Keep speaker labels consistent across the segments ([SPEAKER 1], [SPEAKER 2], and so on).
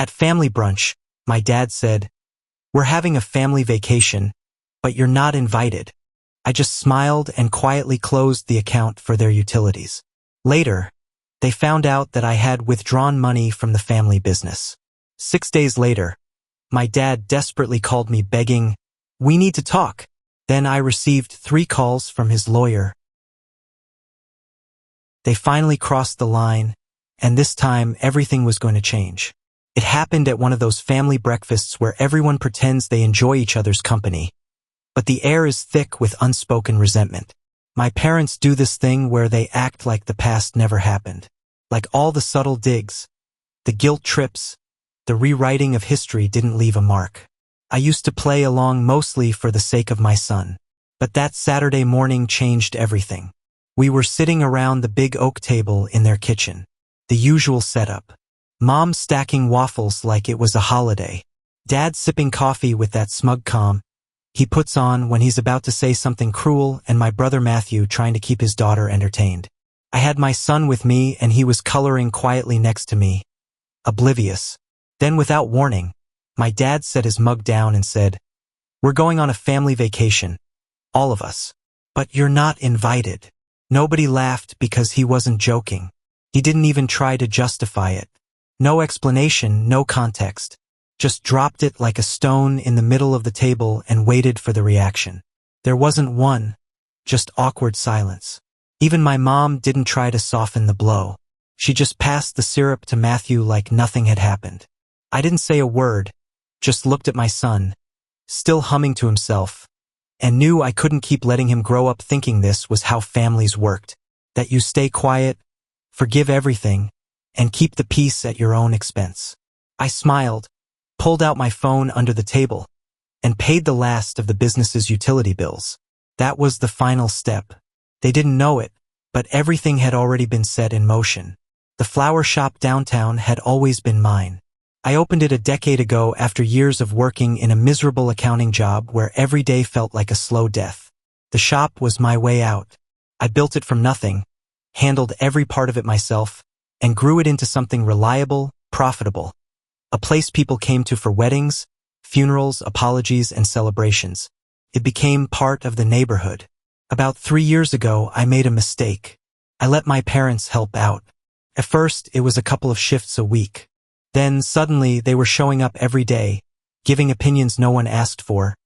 [SPEAKER 1] At family brunch, my dad said, "We're having a family vacation, but you're not invited." I just smiled and quietly closed the account for their utilities. Later, they found out that I had withdrawn money from the family business. 6 days later, my dad desperately called me begging, "We need to talk." Then I received 3 calls from his lawyer. They finally crossed the line, and this time everything was going to change. It happened at one of those family breakfasts where everyone pretends they enjoy each other's company, but the air is thick with unspoken resentment. My parents do this thing where they act like the past never happened. Like all the subtle digs, the guilt trips, the rewriting of history didn't leave a mark. I used to play along mostly for the sake of my son. But that Saturday morning changed everything. We were sitting around the big oak table in their kitchen. The usual setup. Mom stacking waffles like it was a holiday. Dad sipping coffee with that smug calm he puts on when he's about to say something cruel, and my brother Matthew trying to keep his daughter entertained. I had my son with me and he was coloring quietly next to me, oblivious. Then without warning, my dad set his mug down and said, "We're going on a family vacation. All of us. But you're not invited." Nobody laughed because he wasn't joking. He didn't even try to justify it. No explanation, no context. Just dropped it like a stone in the middle of the table and waited for the reaction. There wasn't one, just awkward silence. Even my mom didn't try to soften the blow. She just passed the syrup to Matthew like nothing had happened. I didn't say a word, just looked at my son, still humming to himself, and knew I couldn't keep letting him grow up thinking this was how families worked. That you stay quiet, forgive everything, and keep the peace at your own expense. I smiled, pulled out my phone under the table, and paid the last of the business's utility bills. That was the final step. They didn't know it, but everything had already been set in motion. The flower shop downtown had always been mine. I opened it a decade ago after years of working in a miserable accounting job where every day felt like a slow death. The shop was my way out. I built it from nothing, handled every part of it myself, and grew it into something reliable, profitable. A place people came to for weddings, funerals, apologies, and celebrations. It became part of the neighborhood. About 3 years ago, I made a mistake. I let my parents help out. At first, it was a couple of shifts a week. Then, suddenly, they were showing up every day, giving opinions no one asked for,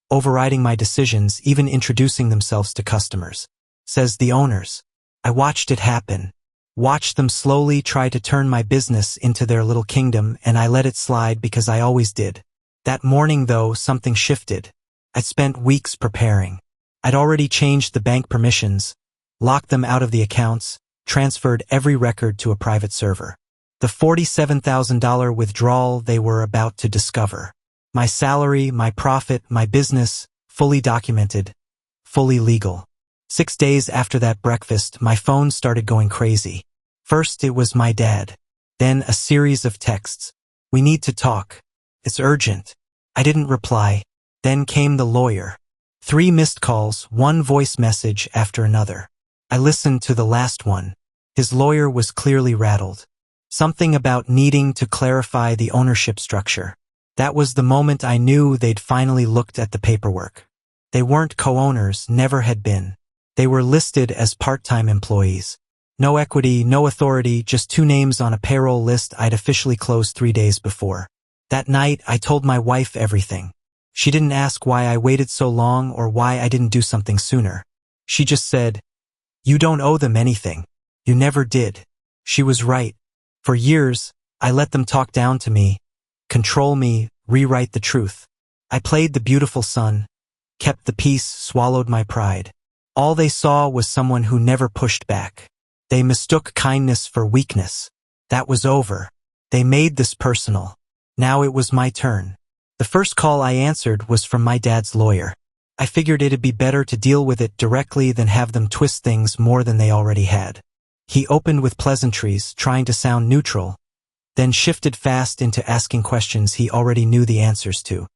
[SPEAKER 1] overriding my decisions, even introducing themselves to customers. Says the owners. I watched it happen. Watched them slowly try to turn my business into their little kingdom, and I let it slide because I always did. That morning, though, something shifted. I'd spent weeks preparing. I'd already changed the bank permissions, locked them out of the accounts, transferred every record to a private server. The $47,000 withdrawal they were about to discover. My salary, my profit, my business, fully documented, fully legal. 6 days after that breakfast, my phone started going crazy. First, it was my dad. Then a series of texts. "We need to talk. It's urgent." I didn't reply. Then came the lawyer. 3 missed calls, 1 voice message after another. I listened to the last one. His lawyer was clearly rattled. Something about needing to clarify the ownership structure. That was the moment I knew they'd finally looked at the paperwork. They weren't co-owners, never had been. They were listed as part-time employees. No equity, no authority, just 2 names on a payroll list I'd officially closed 3 days before. That night, I told my wife everything. She didn't ask why I waited so long or why I didn't do something sooner. She just said, "You don't owe them anything. You never did." She was right. For years, I let them talk down to me, control me, rewrite the truth. I played the beautiful son, kept the peace, swallowed my pride. All they saw was someone who never pushed back. They mistook kindness for weakness. That was over. They made this personal. Now it was my turn. The first call I answered was from my dad's lawyer. I figured it'd be better to deal with it directly than have them twist things more than they already had. He opened with pleasantries, trying to sound neutral, then shifted fast into asking questions he already knew the answers to.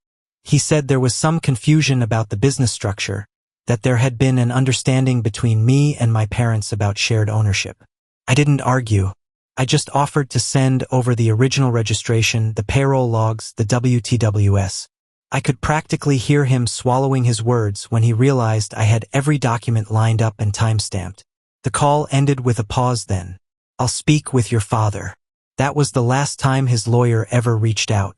[SPEAKER 1] He said there was some confusion about the business structure, that there had been an understanding between me and my parents about shared ownership. I didn't argue. I just offered to send over the original registration, the payroll logs, the WTWS. I could practically hear him swallowing his words when he realized I had every document lined up and time-stamped. The call ended with a pause then. "I'll speak with your father." That was the last time his lawyer ever reached out.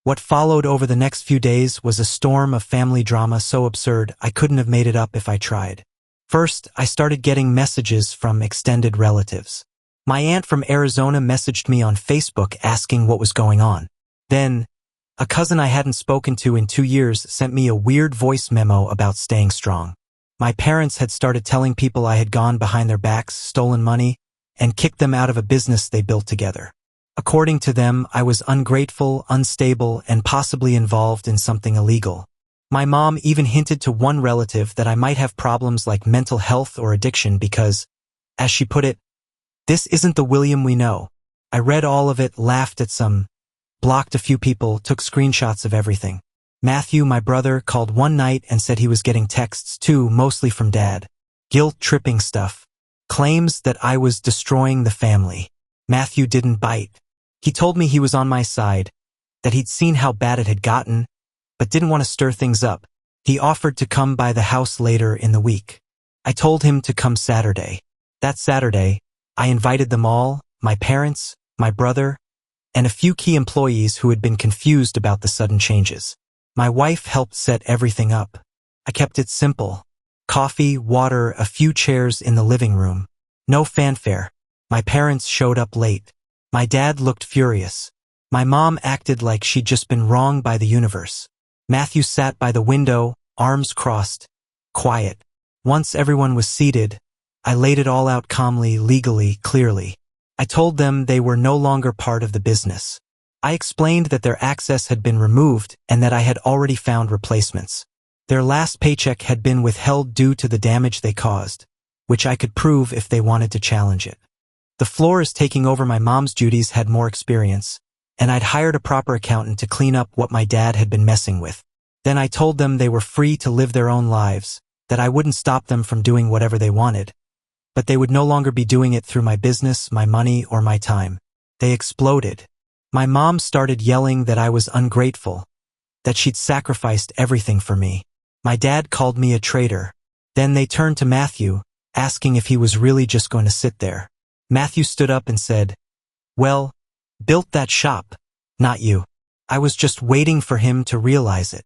[SPEAKER 1] What followed over the next few days was a storm of family drama so absurd I couldn't have made it up if I tried. First, I started getting messages from extended relatives. My aunt from Arizona messaged me on Facebook asking what was going on. Then, a cousin I hadn't spoken to in 2 years sent me a weird voice memo about staying strong. My parents had started telling people I had gone behind their backs, stolen money, and kicked them out of a business they built together. According to them, I was ungrateful, unstable, and possibly involved in something illegal. My mom even hinted to one relative that I might have problems like mental health or addiction because, as she put it, "This isn't the William we know." I read all of it, laughed at some, blocked a few people, took screenshots of everything. Matthew, my brother, called one night and said he was getting texts too, mostly from Dad. Guilt-tripping stuff. Claims that I was destroying the family. Matthew didn't bite. He told me he was on my side, that he'd seen how bad it had gotten, but didn't want to stir things up. He offered to come by the house later in the week. I told him to come Saturday. That Saturday, I invited them all, my parents, my brother, and a few key employees who had been confused about the sudden changes. My wife helped set everything up. I kept it simple. Coffee, water, a few chairs in the living room. No fanfare. My parents showed up late. My dad looked furious. My mom acted like she'd just been wronged by the universe. Matthew sat by the window, arms crossed, quiet. Once everyone was seated, I laid it all out calmly, legally, clearly. I told them they were no longer part of the business. I explained that their access had been removed and that I had already found replacements. Their last paycheck had been withheld due to the damage they caused, which I could prove if they wanted to challenge it. The floors taking over my mom's duties had more experience, and I'd hired a proper accountant to clean up what my dad had been messing with. Then I told them they were free to live their own lives, that I wouldn't stop them from doing whatever they wanted, but they would no longer be doing it through my business, my money, or my time. They exploded. My mom started yelling that I was ungrateful, that she'd sacrificed everything for me. My dad called me a traitor. Then they turned to Matthew, asking if he was really just going to sit there. Matthew stood up and said, "Well, built that shop, not you." I was just waiting for him to realize it.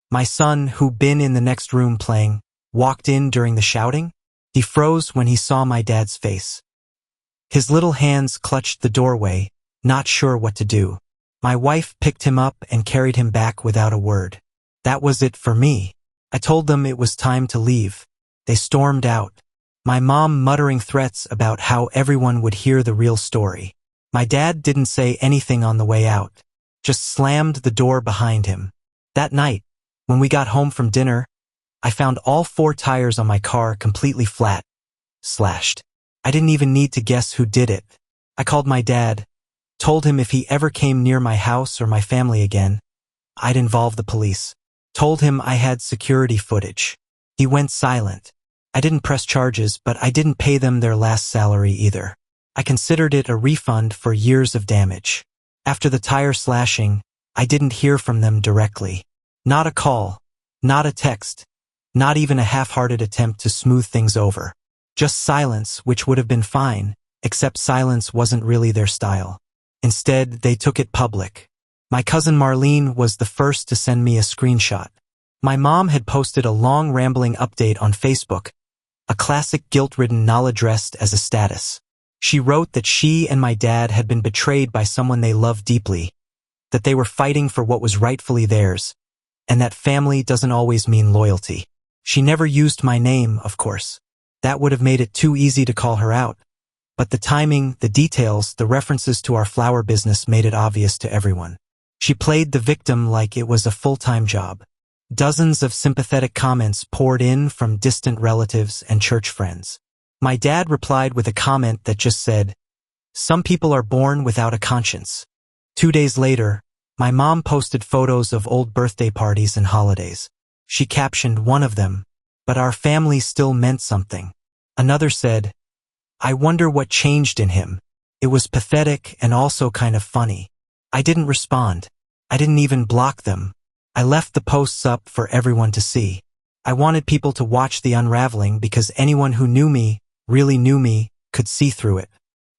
[SPEAKER 1] My son, who'd been in the next room playing, walked in during the shouting. He froze when he saw my dad's face. His little hands clutched the doorway, not sure what to do. My wife picked him up and carried him back without a word. That was it for me. I told them it was time to leave. They stormed out. My mom muttering threats about how everyone would hear the real story. My dad didn't say anything on the way out, just slammed the door behind him. That night, when we got home from dinner, I found all 4 tires on my car completely flat, slashed. I didn't even need to guess who did it. I called my dad, told him if he ever came near my house or my family again, I'd involve the police. Told him I had security footage. He went silent. I didn't press charges, but I didn't pay them their last salary either. I considered it a refund for years of damage. After the tire slashing, I didn't hear from them directly. Not a call, not a text, not even a half-hearted attempt to smooth things over. Just silence, which would have been fine, except silence wasn't really their style. Instead, they took it public. My cousin Marlene was the first to send me a screenshot. My mom had posted a long rambling update on Facebook, a classic guilt-ridden Nala dressed as a status. She wrote that she and my dad had been betrayed by someone they loved deeply, that they were fighting for what was rightfully theirs, and that family doesn't always mean loyalty. She never used my name, of course. That would have made it too easy to call her out. But the timing, the details, the references to our flower business made it obvious to everyone. She played the victim like it was a full-time job. Dozens of sympathetic comments poured in from distant relatives and church friends. My dad replied with a comment that just said, "Some people are born without a conscience." 2 days later, my mom posted photos of old birthday parties and holidays. She captioned one of them, "But our family still meant something." Another said, "I wonder what changed in him. It was pathetic and also kind of funny. I didn't respond. I didn't even block them. I left the posts up for everyone to see. I wanted people to watch the unraveling because anyone who knew me, really knew me, could see through it.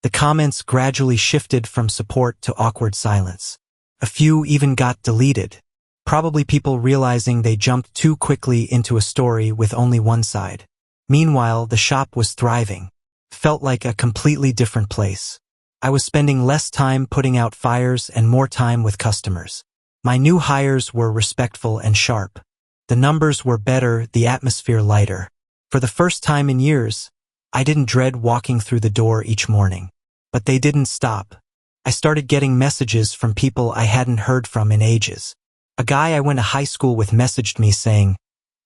[SPEAKER 1] The comments gradually shifted from support to awkward silence. A few even got deleted. Probably people realizing they jumped too quickly into a story with only one side. Meanwhile, the shop was thriving. Felt like a completely different place. I was spending less time putting out fires and more time with customers. My new hires were respectful and sharp. The numbers were better, the atmosphere lighter. For the first time in years, I didn't dread walking through the door each morning. But they didn't stop. I started getting messages from people I hadn't heard from in ages. A guy I went to high school with messaged me saying,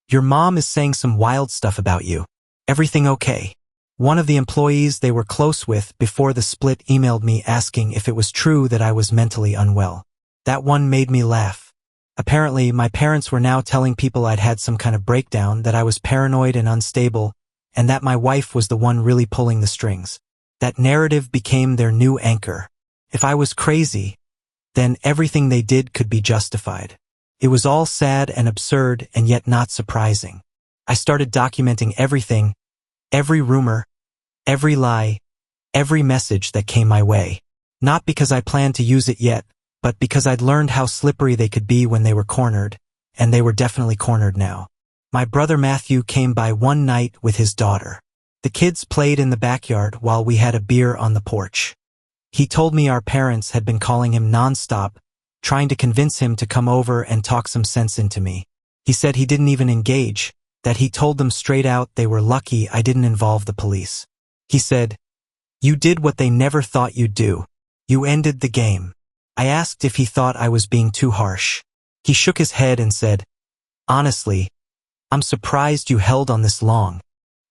[SPEAKER 1] "Your mom is saying some wild stuff about you. Everything okay?" One of the employees they were close with before the split emailed me asking if it was true that I was mentally unwell. That one made me laugh. Apparently, my parents were now telling people I'd had some kind of breakdown, that I was paranoid and unstable, and that my wife was the one really pulling the strings. That narrative became their new anchor. If I was crazy, then everything they did could be justified. It was all sad and absurd and yet not surprising. I started documenting everything, every rumor, every lie, every message that came my way. Not because I planned to use it yet, but because I'd learned how slippery they could be when they were cornered, and they were definitely cornered now. My brother Matthew came by one night with his daughter. The kids played in the backyard while we had a beer on the porch. He told me our parents had been calling him nonstop, trying to convince him to come over and talk some sense into me. He said he didn't even engage, that he told them straight out they were lucky I didn't involve the police. He said, "You did what they never thought you'd do. You ended the game." I asked if he thought I was being too harsh. He shook his head and said, "Honestly, I'm surprised you held on this long."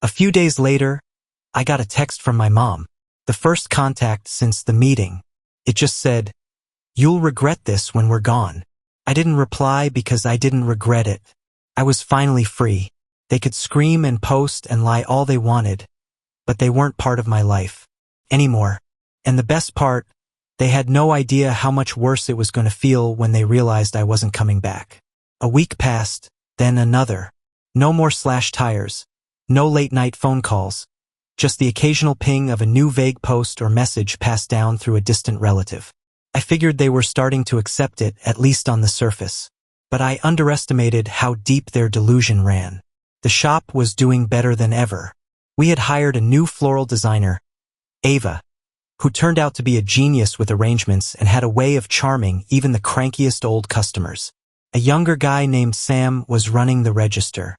[SPEAKER 1] A few days later, I got a text from my mom, the first contact since the meeting. It just said, "You'll regret this when we're gone." I didn't reply because I didn't regret it. I was finally free. They could scream and post and lie all they wanted, but they weren't part of my life anymore. And the best part, they had no idea how much worse it was going to feel when they realized I wasn't coming back. A week passed, then another. No more slash tires. No late-night phone calls. Just the occasional ping of a new vague post or message passed down through a distant relative. I figured they were starting to accept it, at least on the surface. But I underestimated how deep their delusion ran. The shop was doing better than ever. We had hired a new floral designer, Ava, who turned out to be a genius with arrangements and had a way of charming even the crankiest old customers. A younger guy named Sam was running the register.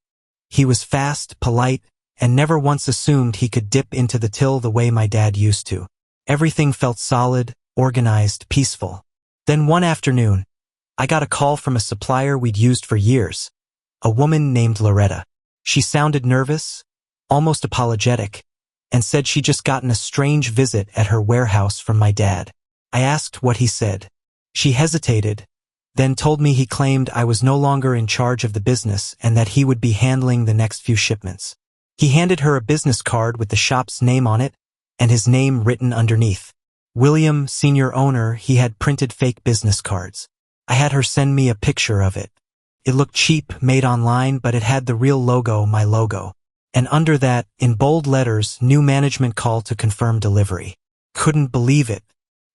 [SPEAKER 1] He was fast, polite, and never once assumed he could dip into the till the way my dad used to. Everything felt solid, organized, peaceful. Then one afternoon, I got a call from a supplier we'd used for years, a woman named Loretta. She sounded nervous, almost apologetic, and said she'd just gotten a strange visit at her warehouse from my dad. I asked what he said. She hesitated, then told me he claimed I was no longer in charge of the business and that he would be handling the next few shipments. He handed her a business card with the shop's name on it and his name written underneath. William, senior owner. He had printed fake business cards. I had her send me a picture of it. It looked cheap, made online, but it had the real logo, my logo. And under that, in bold letters, new management call to confirm delivery. Couldn't believe it.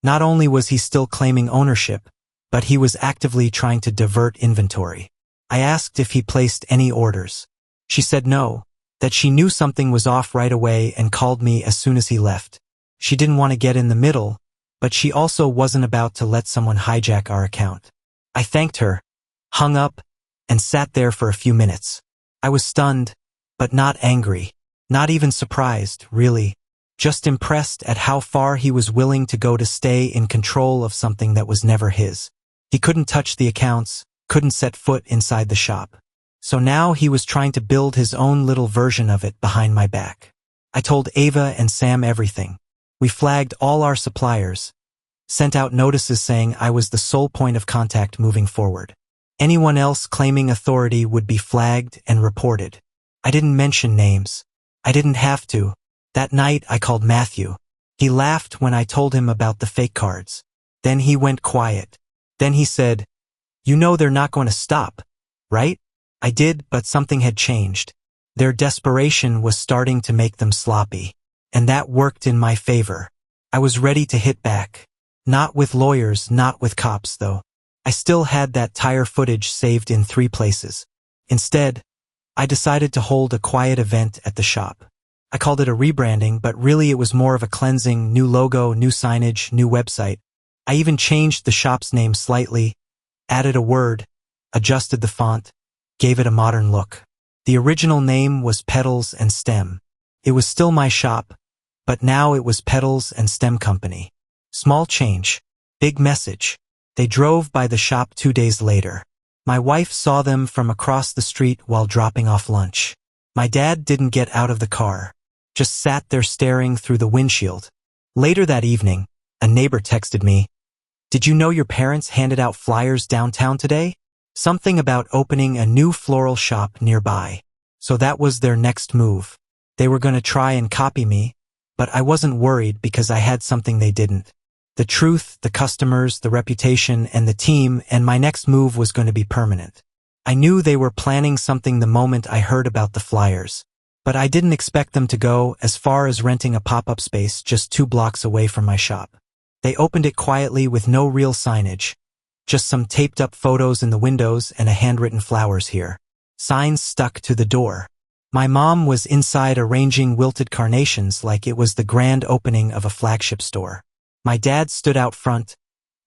[SPEAKER 1] Not only was he still claiming ownership, but he was actively trying to divert inventory. I asked if he placed any orders. She said no, that she knew something was off right away and called me as soon as he left. She didn't want to get in the middle, but she also wasn't about to let someone hijack our account. I thanked her, hung up, and sat there for a few minutes. I was stunned, but not angry, not even surprised, really. Just impressed at how far he was willing to go to stay in control of something that was never his. He couldn't touch the accounts, couldn't set foot inside the shop. So now he was trying to build his own little version of it behind my back. I told Ava and Sam everything. We flagged all our suppliers, sent out notices saying I was the sole point of contact moving forward. Anyone else claiming authority would be flagged and reported. I didn't mention names. I didn't have to. That night I called Matthew. He laughed when I told him about the fake cards. Then he went quiet. Then he said, "You know they're not going to stop, right?" I did, but something had changed. Their desperation was starting to make them sloppy. And that worked in my favor. I was ready to hit back. Not with lawyers, not with cops, though. I still had that tire footage saved in 3 places. Instead, I decided to hold a quiet event at the shop. I called it a rebranding, but really it was more of a cleansing, new logo, new signage, new website. I even changed the shop's name slightly, added a word, adjusted the font, gave it a modern look. The original name was Petals and Stem. It was still my shop, but now it was Petals and Stem Company. Small change, big message. They drove by the shop 2 days later. My wife saw them from across the street while dropping off lunch. My dad didn't get out of the car, just sat there staring through the windshield. Later that evening, a neighbor texted me, "Did you know your parents handed out flyers downtown today? Something about opening a new floral shop nearby." So that was their next move. They were going to try and copy me, but I wasn't worried because I had something they didn't. The truth, the customers, the reputation, and the team, and my next move was going to be permanent. I knew they were planning something the moment I heard about the flyers, but I didn't expect them to go as far as renting a pop-up space just 2 blocks away from my shop. They opened it quietly with no real signage, just some taped-up photos in the windows and a handwritten "flowers here." Signs stuck to the door. My mom was inside arranging wilted carnations like it was the grand opening of a flagship store. My dad stood out front,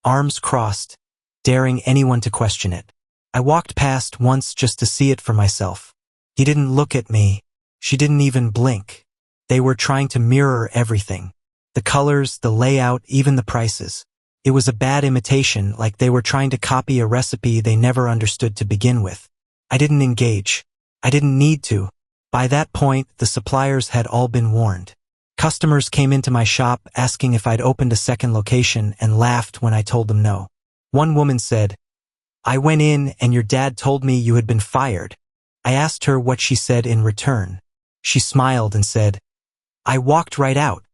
[SPEAKER 1] arms crossed, daring anyone to question it. I walked past once just to see it for myself. He didn't look at me. She didn't even blink. They were trying to mirror everything. The colors, the layout, even the prices. It was a bad imitation, like they were trying to copy a recipe they never understood to begin with. I didn't engage. I didn't need to. By that point, the suppliers had all been warned. Customers came into my shop asking if I'd opened a second location and laughed when I told them no. One woman said, "I went in and your dad told me you had been fired." I asked her what she said in return. She smiled and said, "I walked right out."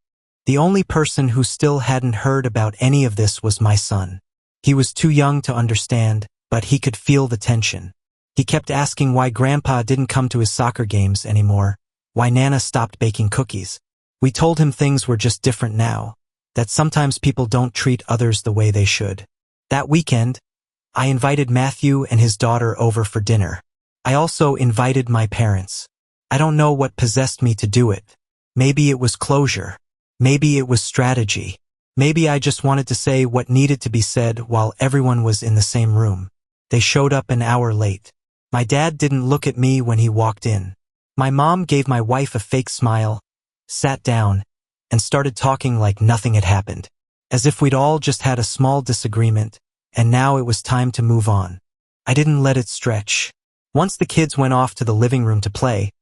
[SPEAKER 1] The only person who still hadn't heard about any of this was my son. He was too young to understand, but he could feel the tension. He kept asking why Grandpa didn't come to his soccer games anymore, why Nana stopped baking cookies. We told him things were just different now, that sometimes people don't treat others the way they should. That weekend, I invited Matthew and his daughter over for dinner. I also invited my parents. I don't know what possessed me to do it. Maybe it was closure. Maybe it was strategy. Maybe I just wanted to say what needed to be said while everyone was in the same room. They showed up an hour late. My dad didn't look at me when he walked in. My mom gave my wife a fake smile, sat down, and started talking like nothing had happened, as if we'd all just had a small disagreement, and now it was time to move on. I didn't let it stretch. Once the kids went off to the living room to play,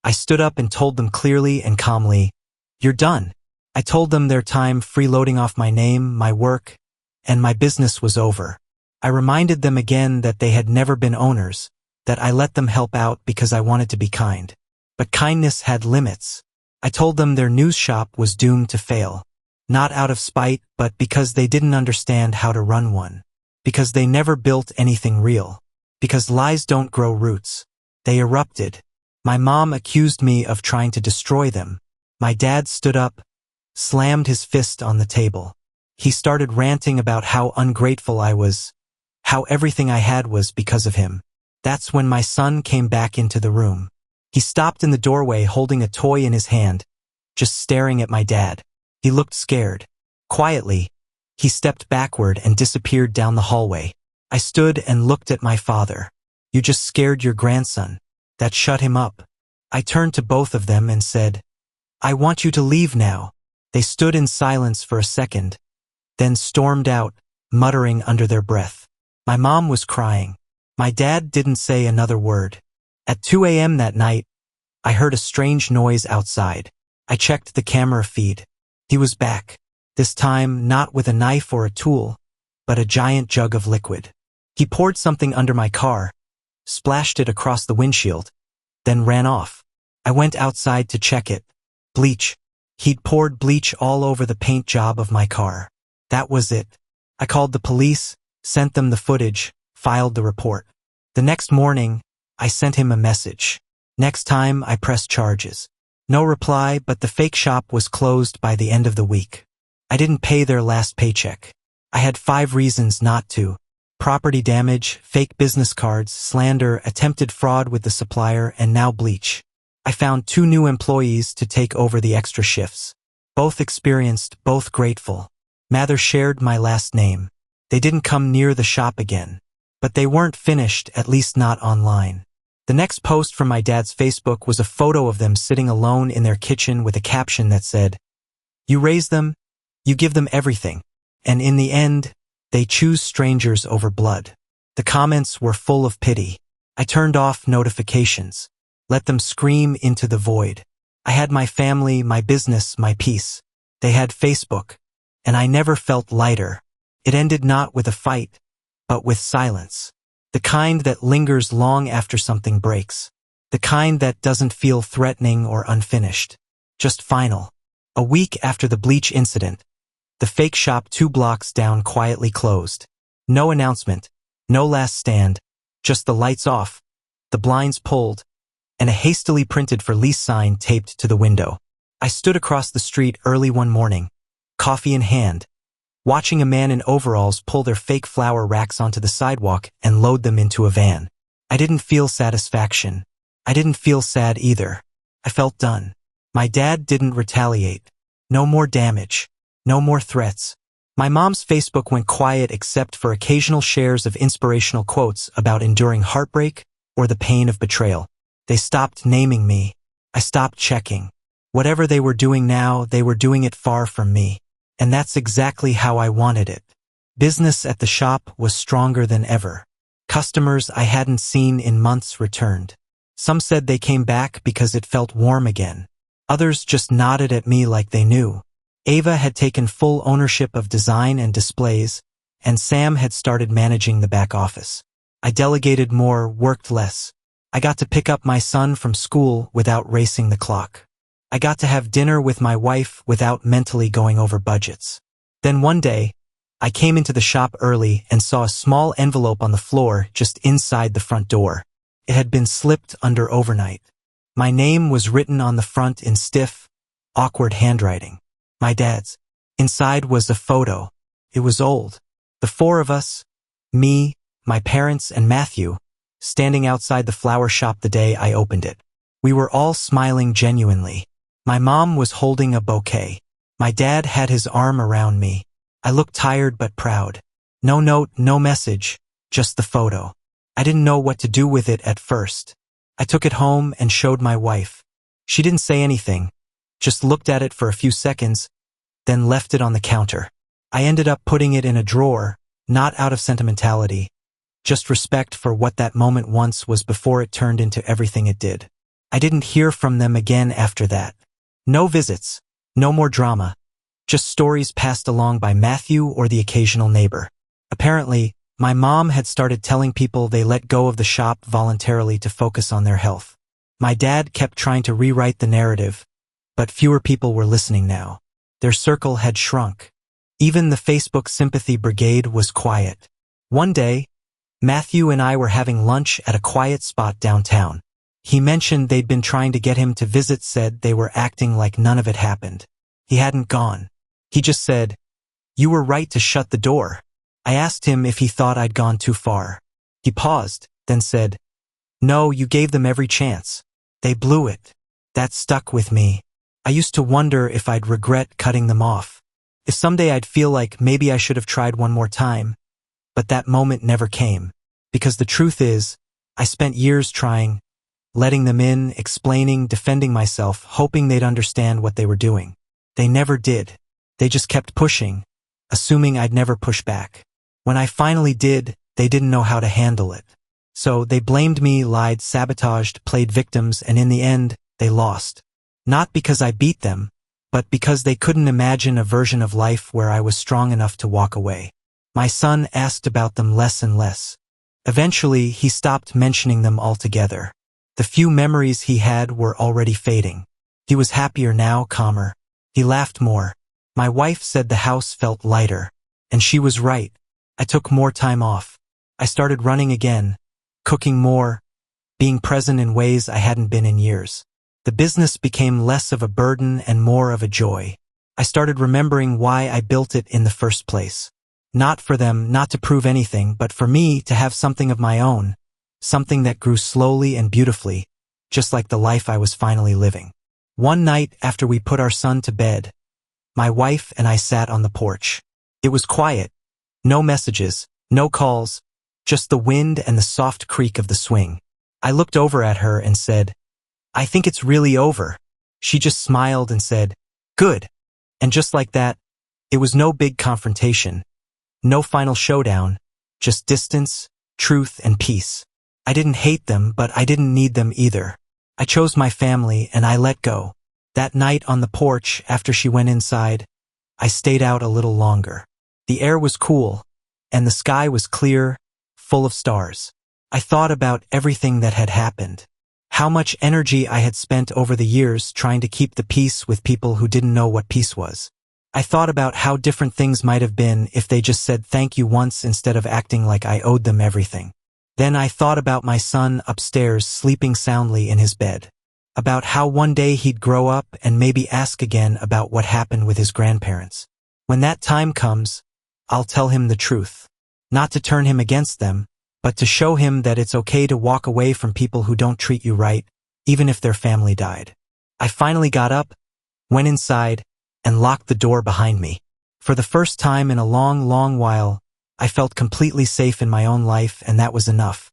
[SPEAKER 1] I stood up and told them clearly and calmly, "You're done." I told them their time freeloading off my name, my work, and my business was over. I reminded them again that they had never been owners, that I let them help out because I wanted to be kind. But kindness had limits. I told them their news shop was doomed to fail. Not out of spite, but because they didn't understand how to run one. Because they never built anything real. Because lies don't grow roots. They erupted. My mom accused me of trying to destroy them. My dad stood up, slammed his fist on the table. He started ranting about how ungrateful I was, how everything I had was because of him. That's when my son came back into the room. He stopped in the doorway holding a toy in his hand, just staring at my dad. He looked scared. Quietly, he stepped backward and disappeared down the hallway. I stood and looked at my father. "You just scared your grandson. That shut him up." I turned to both of them and said, "I want you to leave now." They stood in silence for a second, then stormed out, muttering under their breath. My mom was crying. My dad didn't say another word. At 2 a.m. that night, I heard a strange noise outside. I checked the camera feed. He was back. This time, not with a knife or a tool, but a giant jug of liquid. He poured something under my car, splashed it across the windshield, then ran off. I went outside to check it. Bleach. He'd poured bleach all over the paint job of my car. That was it. I called the police, sent them the footage, filed the report. The next morning, I sent him a message. Next time, I pressed charges. No reply, but the fake shop was closed by the end of the week. I didn't pay their last paycheck. I had 5 reasons not to. Property damage, fake business cards, slander, attempted fraud with the supplier, and now bleach. I found 2 new employees to take over the extra shifts. Both experienced, both grateful. Mather shared my last name. They didn't come near the shop again. But they weren't finished, at least not online. The next post from my dad's Facebook was a photo of them sitting alone in their kitchen with a caption that said, "You raise them, you give them everything, and in the end, they choose strangers over blood." The comments were full of pity. I turned off notifications. Let them scream into the void. I had my family, my business, my peace. They had Facebook, and I never felt lighter. It ended not with a fight, but with silence. The kind that lingers long after something breaks. The kind that doesn't feel threatening or unfinished. Just final. A week after the bleach incident, the fake shop 2 blocks down quietly closed. No announcement, no last stand, just the lights off, the blinds pulled, and a hastily printed for lease sign taped to the window. I stood across the street early one morning, coffee in hand, watching a man in overalls pull their fake flower racks onto the sidewalk and load them into a van. I didn't feel satisfaction. I didn't feel sad either. I felt done. My dad didn't retaliate. No more damage. No more threats. My mom's Facebook went quiet except for occasional shares of inspirational quotes about enduring heartbreak or the pain of betrayal. They stopped naming me. I stopped checking. Whatever they were doing now, they were doing it far from me. And that's exactly how I wanted it. Business at the shop was stronger than ever. Customers I hadn't seen in months returned. Some said they came back because it felt warm again. Others just nodded at me like they knew. Ava had taken full ownership of design and displays, and Sam had started managing the back office. I delegated more, worked less. I got to pick up my son from school without racing the clock. I got to have dinner with my wife without mentally going over budgets. Then one day, I came into the shop early and saw a small envelope on the floor just inside the front door. It had been slipped under overnight. My name was written on the front in stiff, awkward handwriting. My dad's. Inside was a photo. It was old. The 4 of us, me, my parents, and Matthew, standing outside the flower shop the day I opened it. We were all smiling genuinely. My mom was holding a bouquet. My dad had his arm around me. I looked tired but proud. No note, no message, just the photo. I didn't know what to do with it at first. I took it home and showed my wife. She didn't say anything, just looked at it for a few seconds, then left it on the counter. I ended up putting it in a drawer, not out of sentimentality, just respect for what that moment once was before it turned into everything it did. I didn't hear from them again after that. No visits, no more drama, just stories passed along by Matthew or the occasional neighbor. Apparently, my mom had started telling people they let go of the shop voluntarily to focus on their health. My dad kept trying to rewrite the narrative, but fewer people were listening now. Their circle had shrunk. Even the Facebook sympathy brigade was quiet. One day, Matthew and I were having lunch at a quiet spot downtown. He mentioned they'd been trying to get him to visit, said they were acting like none of it happened. He hadn't gone. He just said, "You were right to shut the door." I asked him if he thought I'd gone too far. He paused, then said, "No, you gave them every chance. They blew it." That stuck with me. I used to wonder if I'd regret cutting them off. If someday I'd feel like maybe I should have tried one more time. But that moment never came. Because the truth is, I spent years trying, letting them in, explaining, defending myself, hoping they'd understand what they were doing. They never did. They just kept pushing, assuming I'd never push back. When I finally did, they didn't know how to handle it. So they blamed me, lied, sabotaged, played victims, and in the end, they lost. Not because I beat them, but because they couldn't imagine a version of life where I was strong enough to walk away. My son asked about them less and less. Eventually, he stopped mentioning them altogether. The few memories he had were already fading. He was happier now, calmer. He laughed more. My wife said the house felt lighter. And she was right. I took more time off. I started running again, cooking more, being present in ways I hadn't been in years. The business became less of a burden and more of a joy. I started remembering why I built it in the first place. Not for them, not to prove anything, but for me to have something of my own, something that grew slowly and beautifully, just like the life I was finally living. One night after we put our son to bed, my wife and I sat on the porch. It was quiet. No messages, no calls, just the wind and the soft creak of the swing. I looked over at her and said, "I think it's really over." She just smiled and said, "Good." And just like that, it was no big confrontation, no final showdown, just distance, truth, and peace. I didn't hate them, but I didn't need them either. I chose my family and I let go. That night on the porch, after she went inside, I stayed out a little longer. The air was cool, and the sky was clear, full of stars. I thought about everything that had happened. How much energy I had spent over the years trying to keep the peace with people who didn't know what peace was. I thought about how different things might have been if they just said thank you once instead of acting like I owed them everything. Then I thought about my son upstairs sleeping soundly in his bed. About how one day he'd grow up and maybe ask again about what happened with his grandparents. When that time comes, I'll tell him the truth. Not to turn him against them, but to show him that it's okay to walk away from people who don't treat you right, even if their family died. I finally got up, went inside, and locked the door behind me. For the first time in a long, long while, I felt completely safe in my own life, and that was enough.